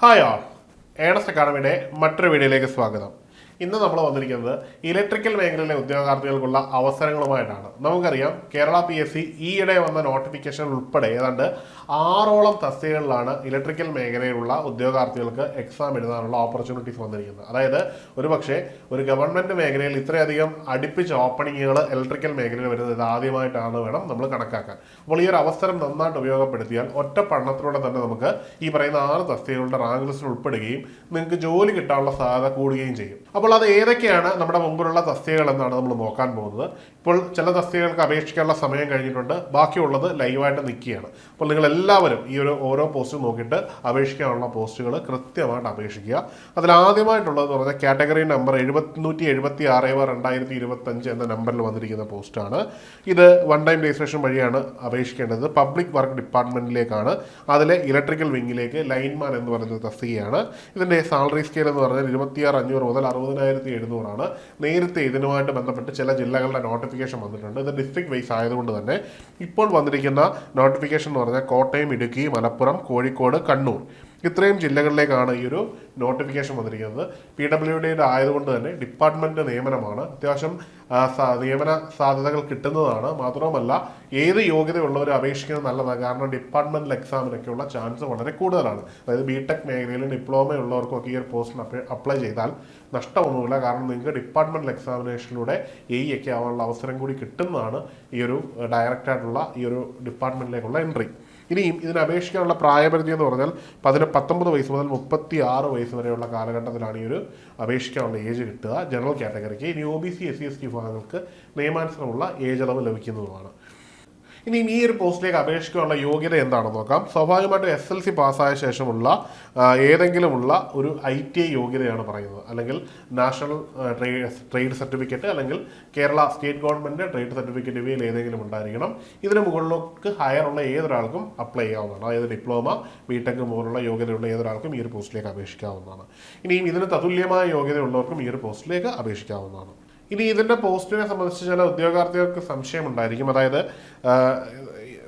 Hi ആൾ Ernest അക്കാഡമിയുടെ മറ്റൊരു വീഡിയോയിലേക്ക് സ്വാഗതം. ഇന്ന് നമ്മൾ വന്നിരിക്കുന്നത് ഇലക്ട്രിക്കൽ മേഖലയിലെ ഉദ്യോഗാർത്ഥികൾക്കുള്ള അവസരങ്ങളുമായിട്ടാണ്. നമുക്കറിയാം കേരള PSC ഈയിടെ വന്ന നോട്ടിഫിക്കേഷൻ ഉൾപ്പെടെ ഏതാണ്ട് 6ഓളം തസ്തികകളിലാണ് ഇലക്ട്രിക്കൽ മേഖലയിലുള്ള ഉദ്യോഗാർത്ഥികൾക്ക് എക്സാം എഴുതാനുള്ള ഓപ്പർച്യൂണിറ്റീസ് വന്നിരിക്കുന്നത്. അതായത് ഒരുപക്ഷെ ഒരു ഗവൺമെന്റ് മേഖലയിൽ ഇത്രയധികം അടുപ്പിച്ച ഓപ്പണിങ്ങുകൾ ഇലക്ട്രിക്കൽ മേഖലയിൽ വരുന്നത് ഇത് ആദ്യമായിട്ടാണ് വേണം നമ്മൾ കണക്കാക്കാൻ. അപ്പോൾ ഈ ഒരു അവസരം നന്നായിട്ട് ഉപയോഗപ്പെടുത്തിയാൽ ഒറ്റ പഠനത്തിലൂടെ തന്നെ നമുക്ക് ഈ പറയുന്ന 6 തസ്തികകളുടെ റാങ്ക് ലിസ്റ്റിൽ ഉൾപ്പെടുകയും നിങ്ങൾക്ക് ജോലി കിട്ടാനുള്ള സാധ്യത കൂടുകയും ചെയ്യും. അപ്പോൾ അത് ഏതൊക്കെയാണ് നമ്മുടെ മുമ്പിലുള്ള തസ്തികകൾ എന്നാണ് നമ്മൾ നോക്കാൻ പോകുന്നത്. ഇപ്പോൾ ചില തസ്തികകൾക്ക് അപേക്ഷിക്കാനുള്ള സമയം കഴിഞ്ഞിട്ടുണ്ട്, ബാക്കിയുള്ളത് ലൈവായിട്ട് നിൽക്കുകയാണ്. അപ്പോൾ നിങ്ങൾ എല്ലാവരും ഈ ഓരോ പോസ്റ്റ് നോക്കിയിട്ട് അപേക്ഷിക്കാനുള്ള പോസ്റ്റുകൾ കൃത്യമായിട്ട് അപേക്ഷിക്കുക. അതിൽ ആദ്യമായിട്ടുള്ളതെന്ന് പറഞ്ഞാൽ കാറ്റഗറി നമ്പർ 776/2025 എന്ന നമ്പറിൽ വന്നിരിക്കുന്ന പോസ്റ്റാണ്. ഇത് വൺ ടൈം രജിസ്ട്രേഷൻ വഴിയാണ് അപേക്ഷിക്കേണ്ടത്. Public work ഡിപ്പാർട്ട്മെന്റിലേക്കാണ്. അതിലെ ഇലക്ട്രിക്കൽ വിങ്ങിലേക്ക് ലൈൻമാൻ എന്ന് പറയുന്ന തസ്തികയാണ്. ഇതിന്റെ സാലറി സ്കെയിൽ എന്ന് പറഞ്ഞാൽ 26,500 മുതൽ 60,700 നേരത്തെ ഇതിനുമായിട്ട് ബന്ധപ്പെട്ട് ചില ജില്ലകളുടെ നോട്ടിഫിക്കേഷൻ വന്നിട്ടുണ്ട്. ഇത് ഡിസ്ട്രിക്ട് വൈസ് ആയതുകൊണ്ട് തന്നെ ഇപ്പോൾ വന്നിരിക്കുന്ന നോട്ടിഫിക്കേഷൻ എന്ന് പറഞ്ഞാൽ കോട്ടയം, ഇടുക്കി, മലപ്പുറം, കോഴിക്കോട്, കണ്ണൂർ ഇത്രയും ജില്ലകളിലേക്കാണ് ഈ ഒരു നോട്ടിഫിക്കേഷൻ വന്നിരിക്കുന്നത്. PWD ആയതുകൊണ്ട് തന്നെ ഡിപ്പാർട്ട്മെന്റ് നിയമനമാണ്. അത്യാവശ്യം നിയമന സാധ്യതകൾ കിട്ടുന്നതാണ്. മാത്രവുമല്ല ഏത് യോഗ്യതയുള്ളവർ അപേക്ഷിക്കുന്നത് നല്ലതാണ്. കാരണം ഡിപ്പാർട്ട്മെന്റൽ എക്സാമിനൊക്കെയുള്ള ചാൻസ് വളരെ കൂടുതലാണ്. അതായത് BTech മേഖലയിൽ ഡിപ്ലോമ ഉള്ളവർക്കൊക്കെ ഈ ഒരു പോസ്റ്റിന് അപ്ലൈ ചെയ്താൽ നഷ്ടമൊന്നുമില്ല. കാരണം നിങ്ങൾക്ക് ഡിപ്പാർട്ട്മെന്റൽ എക്സാമിനേഷനിലൂടെ ഒക്കെ ആവാനുള്ള അവസരം കൂടി കിട്ടുന്നതാണ് ഈ ഒരു ഡയറക്റ്റായിട്ടുള്ള ഈ ഒരു ഡിപ്പാർട്ട്മെന്റിലേക്കുള്ള എൻട്രി. ഇനിയും ഇതിന് അപേക്ഷിക്കാനുള്ള പ്രായപരിധി എന്ന് പറഞ്ഞാൽ 19 വയസ്സ് മുതൽ 36 വയസ്സ് വരെയുള്ള കാലഘട്ടത്തിലാണ് ഈ ഒരു അപേക്ഷിക്കാനുള്ള ഏജ് കിട്ടുക ജനറൽ കാറ്റഗറിക്ക്. ഇനി OBC SC/ST വിഭാഗങ്ങൾക്ക് നിയമാനുസൃതമുള്ള ഏജ് അളവ് ലഭിക്കുന്നതുമാണ്. ഇനിയും ഈ ഒരു പോസ്റ്റിലേക്ക് അപേക്ഷിക്കാനുള്ള യോഗ്യത എന്താണെന്ന് നോക്കാം. സ്വാഭാവികമായിട്ടും SLC പാസ്സായ ശേഷമുള്ള ഏതെങ്കിലുമുള്ള ഒരു ITI യോഗ്യതയാണ് പറയുന്നത്. അല്ലെങ്കിൽ നാഷണൽ ട്രേഡ് സർട്ടിഫിക്കറ്റ് അല്ലെങ്കിൽ Kerala state government trade certificate ഇവയിൽ ഏതെങ്കിലും ഉണ്ടായിരിക്കണം. ഇതിന് മുകളിലേക്ക് ഹയറുള്ള ഏതൊരാൾക്കും അപ്ലൈ ചെയ്യാവുന്നതാണ്. അതായത് ഡിപ്ലോമ, BTech പോലുള്ള യോഗ്യതയുള്ള ഏതൊരാൾക്കും ഈ ഒരു പോസ്റ്റിലേക്ക് അപേക്ഷിക്കാവുന്നതാണ്. ഇനിയും ഇതിന് തതുല്യമായ യോഗ്യതയുള്ളവർക്കും ഈ ഒരു പോസ്റ്റിലേക്ക് അപേക്ഷിക്കാവുന്നതാണ്. ഇനി ഇതിൻ്റെ പോസ്റ്റിനെ സംബന്ധിച്ച് ചില ഉദ്യോഗാർത്ഥികൾക്ക് സംശയം ഉണ്ടായിരിക്കും. അതായത്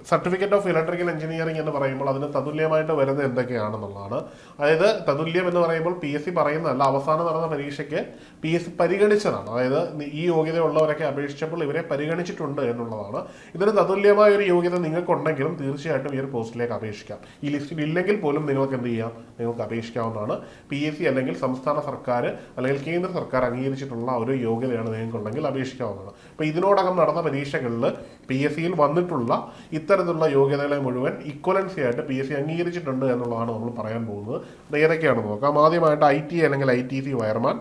സർട്ടിഫിക്കറ്റ് ഓഫ് ഇലക്ട്രിക്കൽ എഞ്ചിനീയറിംഗ് എന്ന് പറയുമ്പോൾ അതിന് തതുല്യമായിട്ട് വരുന്നത് എന്തൊക്കെയാണെന്നുള്ളതാണ്. അതായത് തതുല്യം എന്ന് പറയുമ്പോൾ PSC പറയുന്നതല്ല, അവസാനം നടന്ന പരീക്ഷയ്ക്ക് PSC പരിഗണിച്ചതാണ്. അതായത് ഈ യോഗ്യതയുള്ളവരൊക്കെ അപേക്ഷിച്ചപ്പോൾ ഇവരെ പരിഗണിച്ചിട്ടുണ്ട് എന്നുള്ളതാണ്. ഇതിന് തതുല്യമായ ഒരു യോഗ്യത നിങ്ങൾക്കുണ്ടെങ്കിലും തീർച്ചയായിട്ടും ഈ ഒരു പോസ്റ്റിലേക്ക് അപേക്ഷിക്കാം. ഈ ലിസ്റ്റിൽ ഇല്ലെങ്കിൽ പോലും നിങ്ങൾക്ക് എന്ത് ചെയ്യാം, നിങ്ങൾക്ക് അപേക്ഷിക്കാവുന്നതാണ്. PSC അല്ലെങ്കിൽ സംസ്ഥാന സർക്കാർ അല്ലെങ്കിൽ കേന്ദ്ര സർക്കാർ അംഗീകരിച്ചിട്ടുള്ള ഒരു യോഗ്യതയാണ് നിങ്ങൾക്കുണ്ടെങ്കിൽ അപേക്ഷിക്കാവുന്നതാണ്. അപ്പോൾ ഇതിനോടകം നടന്ന പരീക്ഷകളിൽ PSCയിൽ വന്നിട്ടുള്ള ഇത്തരത്തിലുള്ള യോഗ്യതകളെ മുഴുവൻ ഇക്വലൻസി ആയിട്ട് PSC അംഗീകരിച്ചിട്ടുണ്ട് എന്നുള്ളതാണ് നമ്മൾ പറയാൻ പോകുന്നത്. അത് ഏതൊക്കെയാണെന്ന് നോക്കാം. ആദ്യമായിട്ട് ITI അല്ലെങ്കിൽ ITC വയർമാൻ,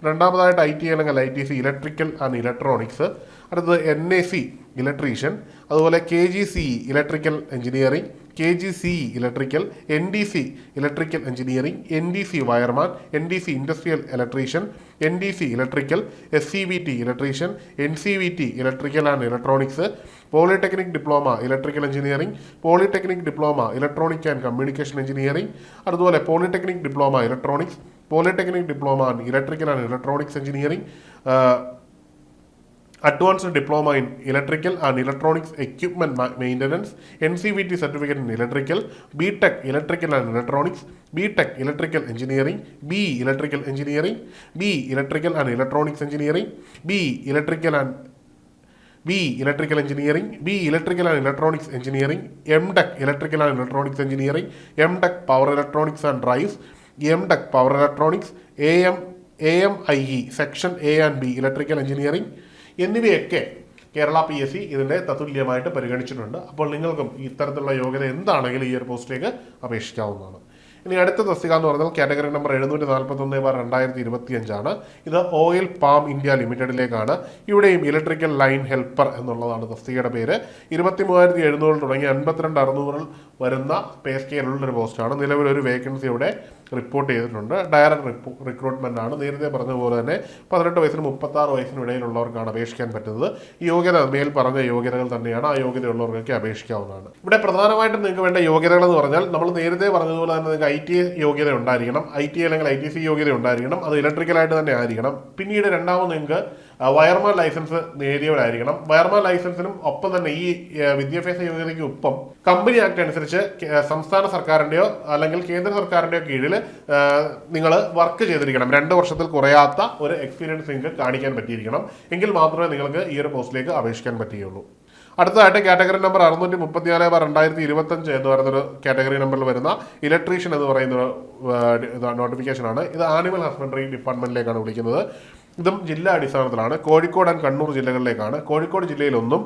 രണ്ടാമതായിട്ട് ITI അല്ലെങ്കിൽ ITC ഇലക്ട്രിക്കൽ ആൻഡ് ഇലക്ട്രോണിക്സ്, അടുത്തത് NAC ഇലക്ട്രീഷ്യൻ, അതുപോലെ KGCE electrical engineering, KGCE electrical, NDC electrical engineering, NDC wireman, NDC industrial electrician, NDC electrical, SCVT electrician, NCVT electrical and electronics, polytechnic diploma electrical engineering, polytechnic diploma electronic and communication engineering, അതുപോലെ polytechnic diploma electronics, polytechnic diploma and electrical and electronics engineering, advanced diploma in electrical and electronics equipment maintenance, NCVT certificate in electrical, BTech electrical and electronics, BTech electrical engineering, BE electrical engineering, BE electrical and electronics engineering, BE electrical engineering, BE electrical and electronics engineering, MTech electrical and electronics engineering, MTech power electronics and drives, MTech power electronics, AMIE section A and B electrical engineering എന്നിവയൊക്കെ Kerala PSC ഇതിൻ്റെ തത്തുല്യമായിട്ട് പരിഗണിച്ചിട്ടുണ്ട്. അപ്പോൾ നിങ്ങൾക്കും ഇത്തരത്തിലുള്ള യോഗ്യത എന്താണെങ്കിലും ഈ ഒരു പോസ്റ്റിലേക്ക് അപേക്ഷിക്കാവുന്നതാണ്. ഇനി അടുത്ത തസ്തിക എന്ന് പറഞ്ഞാൽ കാറ്റഗറി നമ്പർ 741/2025 ഇത് ഓയിൽ പാം ഇന്ത്യ ലിമിറ്റഡിലേക്കാണ്. ഇവിടെയും ഇലക്ട്രിക്കൽ ലൈൻ ഹെൽപ്പർ എന്നുള്ളതാണ് തസ്തികയുടെ പേര്. 23,700 തുടങ്ങി 52,600 വരുന്ന പേ സ്കെയിലുള്ളൊരു പോസ്റ്റാണ്. നിലവിലൊരു വേക്കൻസി ഇവിടെ റിപ്പോർട്ട് ചെയ്തിട്ടുണ്ട്. ഡയറക്റ്റ് റിക്രൂട്ട്മെന്റ് ആണ്. നേരത്തെ പറഞ്ഞതുപോലെ തന്നെ 18 വയസ്സിനും 36 വയസ്സിനും ഇടയിലുള്ളവർക്കാണ് അപേക്ഷിക്കാൻ പറ്റുന്നത്. ഈ യോഗ്യത മേൽ പറഞ്ഞ യോഗ്യതകൾ തന്നെയാണ്. ആ യോഗ്യതയുള്ളവർക്കൊക്കെ അപേക്ഷിക്കാവുന്നതാണ്. ഇവിടെ പ്രധാനമായിട്ടും നിങ്ങൾക്ക് വേണ്ട യോഗ്യതകൾ എന്ന് പറഞ്ഞാൽ നമ്മൾ നേരത്തെ പറഞ്ഞതുപോലെ തന്നെ നിങ്ങൾക്ക് ITI യോഗ്യത ഉണ്ടായിരിക്കണം. ITI അല്ലെങ്കിൽ ITC യോഗ്യത ഉണ്ടായിരിക്കണം. അത് ഇലക്ട്രിക്കലായിട്ട് തന്നെ ആയിരിക്കണം. പിന്നീട് രണ്ടാമത് നിങ്ങൾക്ക് വയർമാൻ ലൈസൻസ് നേടിയവരായിരിക്കണം. വയർമാൻ ലൈസൻസിനും ഒപ്പം തന്നെ ഈ വിദ്യാഭ്യാസ യോഗ്യതയ്ക്ക് ഒപ്പം കമ്പനി ആക്ട് അനുസരിച്ച് സംസ്ഥാന സർക്കാരിന്റെയോ അല്ലെങ്കിൽ കേന്ദ്ര സർക്കാരിന്റെയോ കീഴിൽ നിങ്ങൾ വർക്ക് ചെയ്തിരിക്കണം. 2 വർഷത്തിൽ കുറയാത്ത ഒരു എക്സ്പീരിയൻസ് നിങ്ങൾക്ക് കാണിക്കാൻ പറ്റിയിരിക്കണം. എങ്കിൽ മാത്രമേ നിങ്ങൾക്ക് ഈ ഒരു പോസ്റ്റിലേക്ക് അപേക്ഷിക്കാൻ പറ്റുകയുള്ളൂ. അടുത്തതായിട്ട് കാറ്റഗറി നമ്പർ 634/2025 എന്ന് പറയുന്നൊരു കാറ്റഗറി നമ്പറിൽ വരുന്ന ഇലക്ട്രീഷ്യൻ എന്ന് പറയുന്ന നോട്ടിഫിക്കേഷനാണ്. ഇത് ആനിമൽ ഹസ്ബൻഡറി ഡിപ്പാർട്ട്മെന്റിലേക്കാണ് വിളിക്കുന്നത്. ഇതും ജില്ലാ അടിസ്ഥാനത്തിലാണ്. കോഴിക്കോട് ആൻഡ് കണ്ണൂർ ജില്ലകളിലേക്കാണ്. കോഴിക്കോട് ജില്ലയിലൊന്നും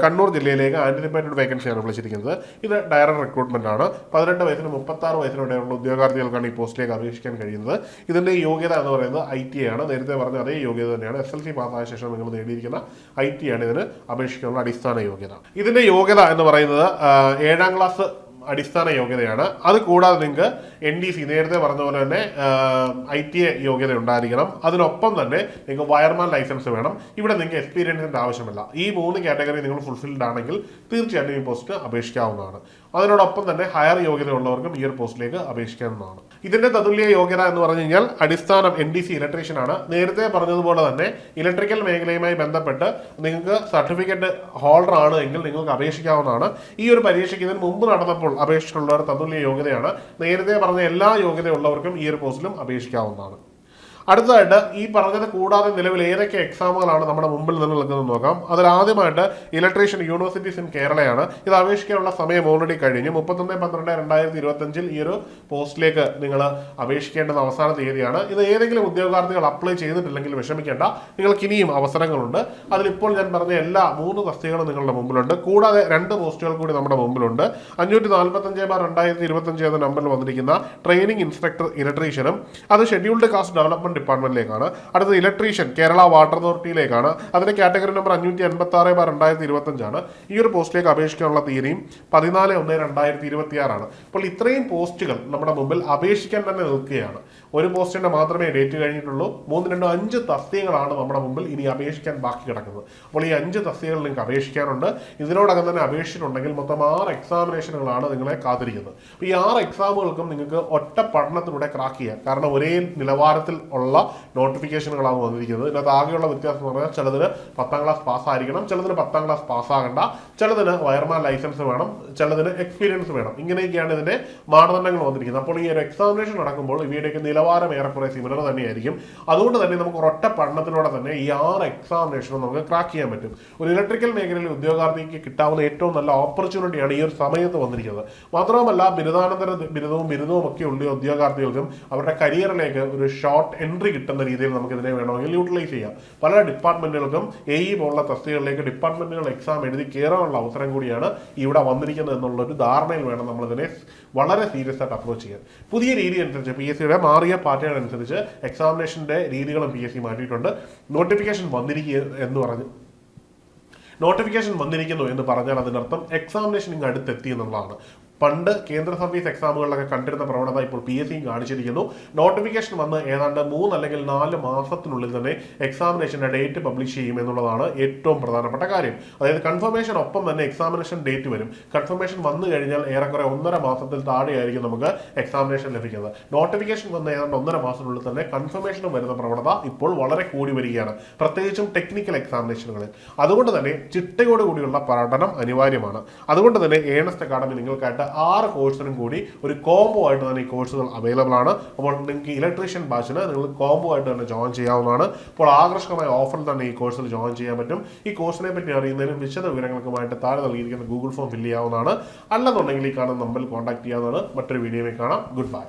കണ്ണൂർ ജില്ലയിലേക്ക് ആന്റിസിപ്പേറ്റഡ് വേക്കൻസിയാണ് വിളിച്ചിരിക്കുന്നത്. ഇത് ഡയറക്റ്റ് റിക്രൂട്ട്മെന്റ് ആണ്. 18 വയസ്സിനും 36 വയസ്സിനിടെയുള്ള ഉദ്യോഗാർത്ഥികൾക്കാണ് ഈ പോസ്റ്റിലേക്ക് അപേക്ഷിക്കാൻ കഴിയുന്നത്. ഇതിന്റെ യോഗ്യത എന്ന് പറയുന്നത് ITA ആണ്. നേരത്തെ പറഞ്ഞ അതേ യോഗ്യത തന്നെയാണ്. SLC പാസ്സായ ശേഷം നിങ്ങൾ നേടിയിരിക്കുന്ന ITA ആണ് ഇതിന് അപേക്ഷിക്കാനുള്ള അടിസ്ഥാന യോഗ്യത. ഇതിന്റെ യോഗ്യത എന്ന് പറയുന്നത് 7ാം ക്ലാസ് അടിസ്ഥാന യോഗ്യതയാണ്. അത് കൂടാതെ നിങ്ങൾക്ക് NDC നേരത്തെ പറഞ്ഞ പോലെ തന്നെ ITA യോഗ്യത ഉണ്ടായിരിക്കണം. അതിനൊപ്പം തന്നെ നിങ്ങൾക്ക് വയർമാൻ ലൈസൻസ് വേണം. ഇവിടെ നിങ്ങൾക്ക് എക്സ്പീരിയൻസിന്റെ ആവശ്യമില്ല. ഈ 3 കാറ്റഗറി നിങ്ങൾ ഫുൾഫിൽഡ് ആണെങ്കിൽ തീർച്ചയായിട്ടും ഈ പോസ്റ്റ് അപേക്ഷിക്കാവുന്നതാണ്. അതിനോടൊപ്പം തന്നെ ഹയർ യോഗ്യത ഉള്ളവർക്കും ഈ ഒരു പോസ്റ്റിലേക്ക് അപേക്ഷിക്കാവുന്നതാണ്. ഇതിന്റെ തതുല്യ യോഗ്യത എന്ന് പറഞ്ഞു കഴിഞ്ഞാൽ അടിസ്ഥാനം NDC ഇലക്ട്രീഷ്യൻ ആണ്. നേരത്തെ പറഞ്ഞതുപോലെ തന്നെ ഇലക്ട്രിക്കൽ മേഖലയുമായി ബന്ധപ്പെട്ട് നിങ്ങൾക്ക് സർട്ടിഫിക്കറ്റ് ഹോൾഡർ ആണ് എങ്കിൽ നിങ്ങൾക്ക് അപേക്ഷിക്കാവുന്നതാണ്. ഈ ഒരു പരീക്ഷയ്ക്ക് ഇതിന് മുമ്പ് നടന്നപ്പോൾ അപേക്ഷിച്ചിട്ടുള്ളവർ തതുല്യ യോഗ്യതയാണ്. നേരത്തെ പറഞ്ഞ എല്ലാ യോഗ്യതയുള്ളവർക്കും ഈ ഒരു പോസ്റ്റിലും അപേക്ഷിക്കാവുന്നതാണ്. അടുത്തതായിട്ട് ഈ പറഞ്ഞത് കൂടാതെ നിലവിൽ ഏതൊക്കെ എക്സാമുകളാണ് നമ്മുടെ മുമ്പിൽ നിന്ന് നിൽക്കുന്നത് നോക്കാം. അതിൽ ആദ്യമായിട്ട് ഇലക്ട്രീഷ്യൻ യൂണിവേഴ്സിറ്റീസ് ഇൻ കേരളയാണ്. ഇത് അപേക്ഷിക്കാനുള്ള സമയം ഓൾറെഡി കഴിഞ്ഞു. 31/12/2025 ഈ ഒരു പോസ്റ്റിലേക്ക് നിങ്ങൾ അപേക്ഷിക്കേണ്ടുന്ന അവസാന തീയതിയാണ്. ഇത് ഏതെങ്കിലും ഉദ്യോഗാർത്ഥികൾ അപ്ലൈ ചെയ്തിട്ടില്ലെങ്കിൽ വിഷമിക്കേണ്ട, നിങ്ങൾക്ക് ഇനിയും അവസരങ്ങളുണ്ട്. അതിലിപ്പോൾ ഞാൻ പറഞ്ഞ എല്ലാ 3 തസ്തികകളും നിങ്ങളുടെ മുമ്പിലുണ്ട്. കൂടാതെ 2 പോസ്റ്റുകൾ കൂടി നമ്മുടെ മുമ്പിലുണ്ട്. 545/2025 എന്ന നമ്പറിൽ വന്നിരിക്കുന്ന ട്രെയിനിങ് ഇൻസ്ട്രക്ടർ ഇലക്ട്രീഷ്യനും അത് ഷെഡ്യൂൾഡ് കാസ്റ്റ് ഡെവലപ്മെന്റ് ഡിപ്പാർട്ട്മെന്റിലേക്കാണ്. അടുത്ത ഇലക്ട്രീഷ്യൻ കേരള വാട്ടർ അതോറിറ്റിയിലേക്കാണ്. അതിന്റെ കാറ്റഗറി നമ്പർ 586/2025 ആണ്. ഈ ഒരു പോസ്റ്റിലേക്ക് അപേക്ഷിക്കാനുള്ള തീയതിയും 14/1/2026 ആണ്. അപ്പോൾ ഇത്രയും പോസ്റ്റുകൾ നമ്മുടെ മുമ്പിൽ അപേക്ഷിക്കാൻ തന്നെ നിൽക്കുകയാണ്. ഒരു പോസ്റ്റിന്റെ മാത്രമേ ഡേറ്റ് കഴിഞ്ഞിട്ടുള്ളൂ. 5 തസ്തികകളാണ് നമ്മുടെ മുമ്പിൽ ഇനി അപേക്ഷിക്കാൻ ബാക്കി കിടക്കുന്നത്. അപ്പോൾ ഈ 5 തസ്തികകൾ നിങ്ങൾക്ക് അപേക്ഷിക്കാനുണ്ട്. ഇതിനോടകം തന്നെ അപേക്ഷിച്ചിട്ടുണ്ടെങ്കിൽ മൊത്തം 6 എക്സാമിനേഷനുകളാണ് നിങ്ങളെ കാത്തിരിക്കുന്നത്. അപ്പോൾ ഈ 6 എക്സാമുകൾക്കും നിങ്ങൾക്ക് ഒറ്റ പഠനത്തിലൂടെ ക്രാക്ക് ചെയ്യാം. കാരണം ഒരേ നിലവാരത്തിൽ ഉള്ള നോട്ടിഫിക്കേഷനുകളാണ് വന്നിരിക്കുന്നത്. ഇതിനകത്ത് ആകെയുള്ള വ്യത്യാസം എന്ന് പറഞ്ഞാൽ ചിലതിന് 10ാം ക്ലാസ് പാസ്സായിരിക്കണം, ചിലതിന് 10ാം ക്ലാസ് പാസ്സാകണ്ട, ചിലതിന് വയർമാൻ ലൈസൻസ് വേണം, ചിലതിന് എക്സ്പീരിയൻസ് വേണം. ഇങ്ങനെയൊക്കെയാണ് ഇതിന്റെ മാനദണ്ഡങ്ങൾ വന്നിരിക്കുന്നത്. അപ്പോൾ ഈ ഒരു എക്സാമിനേഷൻ നടക്കുമ്പോൾ ഇവയുടെയൊക്കെ നിലവാരം ഏറെക്കുറെ സിമിലർ തന്നെയായിരിക്കും. അതുകൊണ്ട് തന്നെ നമുക്ക് ഒരൊറ്റ പഠനത്തിലൂടെ തന്നെ ഈ 6 എക്സാമിനേഷനും നമുക്ക് ക്രാക്ക് ചെയ്യാൻ പറ്റും. ഒരു ഇലക്ട്രിക്കൽ മേഖലയിൽ ഉദ്യോഗാർത്ഥിക്ക് കിട്ടാവുന്ന ഏറ്റവും നല്ല ഓപ്പർച്യൂണിറ്റിയാണ് ഈ ഒരു സമയത്ത് വന്നിരിക്കുന്നത്. മാത്രവുമല്ല ബിരുദാനന്തര ബിരുദവും ഒക്കെ ഉള്ള ഉദ്യോഗാർത്ഥികൾക്കും അവരുടെ കരിയറിലേക്ക് ഒരു ഷോർട്ട് എൻട്രി കിട്ടുന്ന രീതിയിൽ നമുക്ക് ഇതിനെ വേണമെങ്കിൽ യൂട്ടിലൈസ് ചെയ്യാം. പല ഡിപ്പാർട്ട്മെന്റുകൾക്കും AE പോലുള്ള തസ്തികകളിലേക്ക് ഡിപ്പാർട്ട്മെന്റുകൾ എക്സാം എഴുതി കയറാനുള്ള അവസരം കൂടിയാണ് ഇവിടെ വന്നിരിക്കുന്നത് എന്നുള്ളൊരു ധാരണയിൽ വേണം നമ്മളിതിനെ വളരെ സീരിയസ് ആയിട്ട് അപ്രോച്ച് ചെയ്യാൻ. പുതിയ രീതി അനുസരിച്ച് PSCയുടെ മാറിയ പാറ്റേൺ അനുസരിച്ച് എക്സാമിനേഷന്റെ രീതികളും PSC മാറ്റിയിട്ടുണ്ട്. നോട്ടിഫിക്കേഷൻ വന്നിരിക്കുന്നു എന്ന് പറഞ്ഞാൽ അതിനർത്ഥം എക്സാമിനേഷൻ ഇങ്ങ് അടുത്തെത്തി എന്നുള്ളതാണ്. പണ്ട് കേന്ദ്ര സർവീസ് എക്സാമുകളിലൊക്കെ കണ്ടിരുന്ന പ്രവണത ഇപ്പോൾ PSC കാണിച്ചിരിക്കുന്നു. നോട്ടിഫിക്കേഷൻ വന്ന് ഏതാണ്ട് 3 അല്ലെങ്കിൽ 4 മാസത്തിനുള്ളിൽ തന്നെ എക്സാമിനേഷന്റെ ഡേറ്റ് പബ്ലിഷ് ചെയ്യും എന്നുള്ളതാണ് ഏറ്റവും പ്രധാനപ്പെട്ട കാര്യം. അതായത് കൺഫർമേഷൻ ഒപ്പം തന്നെ എക്സാമിനേഷൻ ഡേറ്റ് വരും. കൺഫർമേഷൻ വന്നു കഴിഞ്ഞാൽ ഏറെക്കുറെ 1.5 മാസത്തിൽ താഴെയായിരിക്കും നമുക്ക് എക്സാമിനേഷൻ ലഭിക്കുന്നത്. നോട്ടിഫിക്കേഷൻ വന്ന് ഏതാണ്ട് 1.5 മാസത്തിനുള്ളിൽ തന്നെ കൺഫർമേഷനും വരുന്ന പ്രവണത ഇപ്പോൾ വളരെ കൂടി വരികയാണ്, പ്രത്യേകിച്ചും ടെക്നിക്കൽ എക്സാമിനേഷനുകളിൽ. അതുകൊണ്ട് തന്നെ ചിട്ടയോടുകൂടിയുള്ള പഠനം അനിവാര്യമാണ്. അതുകൊണ്ട് തന്നെ ഏണസ്റ്റ് അക്കാഡമി നിങ്ങൾക്കായിട്ട് 6 കോഴ്സിനും കൂടി ഒരു കോംബോ ആയിട്ട് തന്നെ ഈ കോഴ്സുകൾ അവൈലബിൾ ആണ്. അപ്പോൾ നിങ്ങൾക്ക് ഇലക്ട്രീഷ്യൻ ബാച്ചിന് നിങ്ങൾ കോംബോ ആയിട്ട് തന്നെ ജോയിൻ ചെയ്യാവുന്നതാണ്. അപ്പോൾ ആകർഷകമായ ഓഫറിൽ തന്നെ ഈ കോഴ്സിൽ ജോയിൻ ചെയ്യാൻ പറ്റും. ഈ കോഴ്സിനെ പറ്റി അറിയുന്നതിനും വിശദ വിവരങ്ങൾക്കുമായിട്ട് താഴെ നൽകിയിരിക്കുന്ന ഗൂഗിൾ ഫോം ഫില്ല് ചെയ്യാവുന്നതാണ്. അല്ലെന്നുണ്ടെങ്കിൽ ഈ കാണുന്ന നമ്പറിൽ കോൺടാക്ട് ചെയ്യാവുന്നതാണ്. മറ്റൊരു വീഡിയോയിൽ കാണാം. Good bye.